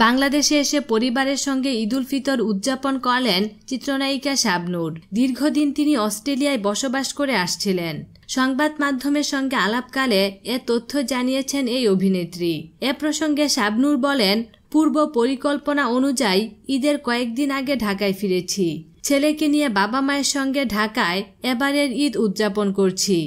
বাংলাদেশে এসে পরিবারের সঙ্গে ঈদ উল ফিতর উদযাপন করলেন চিত্রনায়িকা শাবনূর। দীর্ঘদিন তিনি অস্ট্রেলিয়ায় বসবাস করে আসছিলেন। সংবাদ মাধ্যমের সঙ্গে আলাপকালে এ তথ্য জানিয়েছেন এই অভিনেত্রী। এ প্রসঙ্গে শাবনূর বলেন, পূর্ব পরিকল্পনা অনুযায়ী ঈদের কয়েকদিন আগে ঢাকায় ফিরেছি। ছেলেকে নিয়ে বাবা মায়ের সঙ্গে ঢাকায় এবারের ঈদ উদযাপন করছি।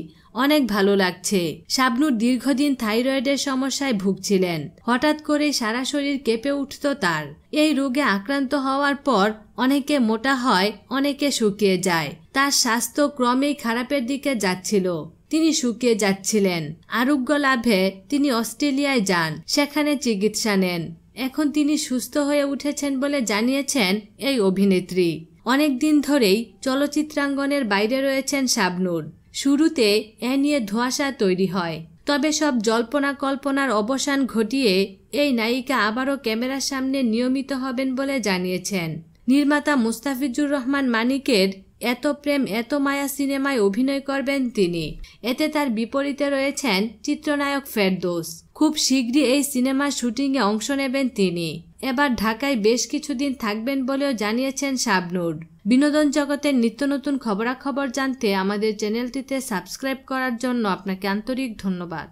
অনেক ভালো লাগছে। শাবনূর দীর্ঘদিন থাইরয়েডের সমস্যায় ভুগছিলেন। হঠাৎ করে সারা শরীর কেঁপে উঠত তার। এই রোগে আক্রান্ত হওয়ার পর অনেকে মোটা হয়, অনেকে শুকিয়ে যায়। তার স্বাস্থ্য ক্রমেই খারাপের দিকে যাচ্ছিল। তিনি শুকিয়ে যাচ্ছিলেন। আরোগ্য লাভে তিনি অস্ট্রেলিয়ায় যান, সেখানে চিকিৎসা নেন। এখন তিনি সুস্থ হয়ে উঠেছেন বলে জানিয়েছেন এই অভিনেত্রী। অনেক দিন ধরেই চলচ্চিত্রাঙ্গনের বাইরে রয়েছেন শাবনূর। শুরুতে এ নিয়ে ধোঁয়াশা তৈরি হয়, তবে সব জল্পনা কল্পনার অবসান ঘটিয়ে এই নায়িকা আবারও ক্যামেরার সামনে নিয়মিত হবেন বলে জানিয়েছেন। নির্মাতা মুস্তাফিজুর রহমান মানিকের এত প্রেম এত মায়া সিনেমায় অভিনয় করবেন তিনি। এতে তার বিপরীতে রয়েছেন চিত্রনায়ক ফেরদৌস। খুব শীঘ্রই এই সিনেমার শুটিংয়ে অংশ নেবেন তিনি। এবার ঢাকায় বেশ কিছুদিন থাকবেন বলেও জানিয়েছেন শাবনূর। বিনোদন জগতের নিত্য নতুন খবরাখবর জানতে আমাদের চ্যানেলটিতে সাবস্ক্রাইব করার জন্য আপনাকে আন্তরিক ধন্যবাদ।